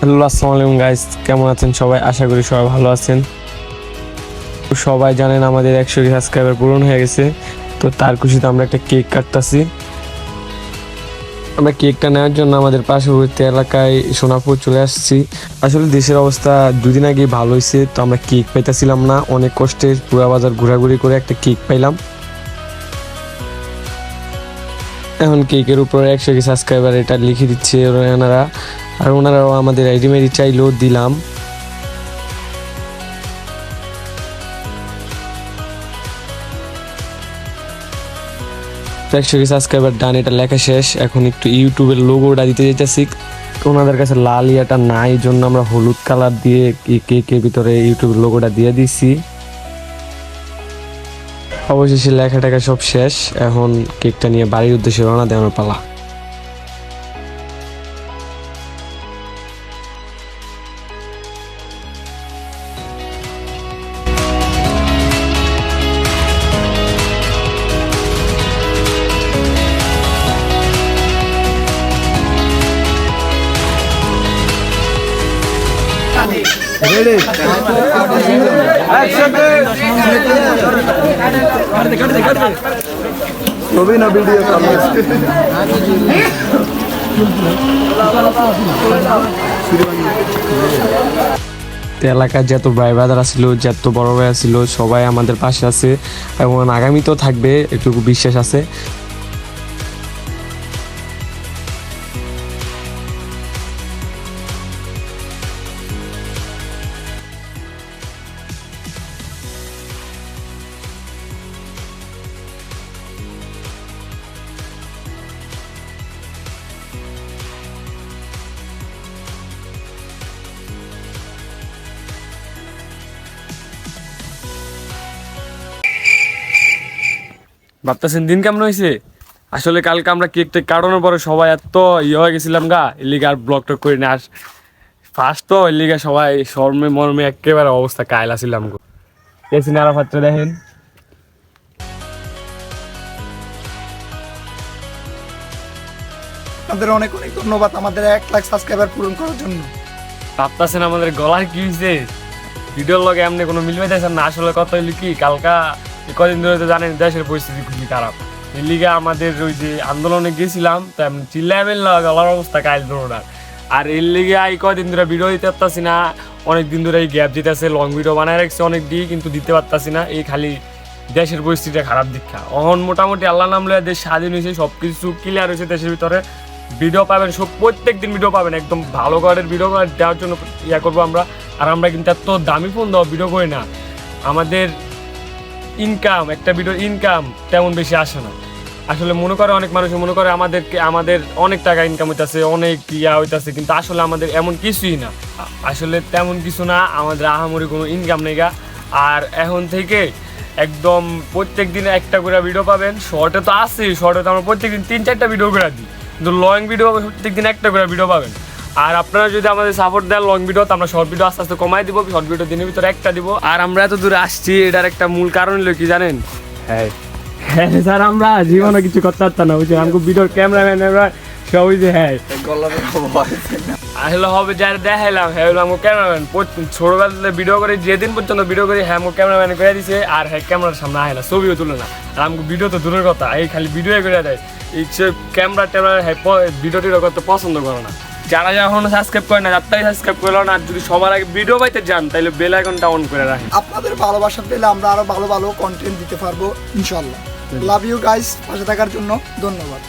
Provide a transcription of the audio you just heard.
Hello, আসসালামু আলাইকুম guys, কেমন আছেন সবাই? আশা করি সবাই ভালো আছেন। সবাই জানেন আমাদের 100 সাবস্ক্রাইবার পূরণ হয়ে গেছে, তো তার খুশিতে আমরা একটা কেক কাটতেছি। আমরা কেকটা নেওয়ার জন্য আমাদের পার্শ্ববর্তী এলাকায় সোনাপুর চলে আসছি। আসলে দেশের অবস্থা দুদিন আগেই ভালো হয়েছে, তো আমরা কেক পাইতেছিলাম না। অনেক কষ্টে পুরা বাজার ঘোরাঘুরি করে একটা কেক পাইলাম। এখন কেকের উপরে 100 সাবস্ক্রাইবার এটা লিখে দিচ্ছে ওনারা, আর ওনারাও আমাদের আইডি মেডি চাইলেও দিলাম। 100 সাবস্ক্রাইবার ডান, এটা লেখা শেষ। এখন একটু ইউটিউবের লোগোটা দিতে যেতেছি, ওনাদের কাছে লাল ইয়াটা নাই, এই জন্য আমরা হলুদ কালার দিয়ে কেকের ভিতরে ইউটিউবের লোগোটা দিয়ে দিছি। অবশেষে লেখা টেখা সব শেষ। এখন কেকটা নিয়ে বাড়ির উদ্দেশ্যে রওনা দেওয়ার পালা। এলাকার যত ভাই ব্রাদার ছিল, যত বড় ভাই ছিল, সবাই আমাদের পাশে আছে এবং আগামীতেও থাকবে, একটু বিশ্বাস আছে। ভাবতেছেন দিন কেমন হয়েছে? আসলে কালকে আমরা কেকটা কাটানোর পরে সবাই এত হয়ে গেছিলাম গা, এলিগে আর ব্লগ টক করে না। ফার্স্ট তো এলিগে সবাই শর্মে মর্মে একেবারে অবস্থা কায়লা ছিলাম গো। এসিন আরাফাতটা দেখেন। আপনাদের অনেক অনেক ধন্যবাদ আমাদের 1 লাখ সাবস্ক্রাইবার পূরণ করার জন্য। ভাবতেছেন আমাদের গলার কি হয়েছে? ভিডিওর লগে এমনি কোনো মিল পাইতেছেন না। আসলে কথা হইলো কি, কালকা কদিন ধরে তো জানেন দেশের পরিস্থিতি খুবই খারাপ। এর লিগে আমাদের ওই যে আন্দোলনে গেছিলাম, তো এমনি চিল্লায় মেললা গলার অবস্থা কাইল ধরোনার। আর এর লিগে এই কদিন ধরে ভিডিও দিতে পারতাছি না, অনেক দিন ধরে এই গ্যাপ দিতেছে। লং ভিডিও বানায় রাখছি অনেক দিয়ে, কিন্তু দিতে পারতাছি না, এই খালি দেশের পরিস্থিতিটা খারাপ দীক্ষা। এখন মোটামুটি আল্লাহ নাম লইয়া দেশ স্বাধীন হয়েছে, সব কিছু ক্লিয়ার হয়েছে দেশের ভিতরে। ভিডিও পাবেন সব, প্রত্যেক দিন ভিডিও পাবেন, একদম ভালো কোয়ালিটির ভিডিও দেওয়ার জন্য ইয়া করবো আমরা। আর আমরা কিন্তু এত দামি ফোন দেওয়া ভিডিও করি না, আমাদের ইনকাম, একটা ভিডিওর ইনকাম তেমন বেশি আসে না। আসলে মনে করে অনেক মানুষ মনে করে আমাদের অনেক টাকা ইনকাম হইতেছে, অনেক ইয়া হইতেছে, কিন্তু আসলে আমাদের এমন কিছুই না। আসলে তেমন কিছু না, আমাদের আহামরি কোনো ইনকাম নেই গা। আর এখন থেকে একদম প্রত্যেক দিন একটা করে ভিডিও পাবেন। শর্টে তো আসেই, শর্টে তো আমরা প্রত্যেক দিন 3-4টা ভিডিও করে দিই, কিন্তু লং ভিডিও প্রত্যেক দিন একটা করে ভিডিও পাবেন। আর আপনারা যদি আমাদের সাপোর্ট দেন লং ভিডিও, তো আমরা শর্ট ভিডিও আস্তে আস্তে কমাই দিব। শর্ট ভিডিও দিনের ভিতরে একটা দিব। আর আমরা এত দূরে আসছি, এটার একটা মূল কারণ হলো কি জানেন? হ্যাঁ হ্যাঁ স্যার, আমরা জীবনে কিছু করতে পারতাম না, বুঝছি আমাকে ভিডিওর ক্যামেরাম্যান সব যে হ্যাঁ আসলে হবে যারা দেখাইলাম, হ্যাঁ আমাকে ক্যামেরাম্যান ছোটবেলাতে ভিডিও করে, যেদিন পর্যন্ত ভিডিও করি হ্যাঁ আমাকে ক্যামেরাম্যান করে দিছে। আর হ্যাঁ ক্যামেরার সামনে আহে না, ছবিও তুলে না। আর আমাকে ভিডিও তো দূরের কথা, এই খালি ভিডিও করে দেয়। এই ক্যামেরা ট্যামেরা হ্যাঁ ভিডিও টিডিও করতে পছন্দ করে না। যারা যখন সাবস্ক্রাইব করে না, যারটাই সাবস্ক্রাইব করলো না, আর যদি সবার আগে ভিডিও পাইতে যান তাহলে বেল আইকনটা অন করে রাখেন। আপনাদের ভালোবাসা পেলে আমরা আরো ভালো ভালো কন্টেন্ট দিতে পারবো ইনশাআল্লাহ। লাভ ইউ গাইস, পাশে থাকার জন্য ধন্যবাদ।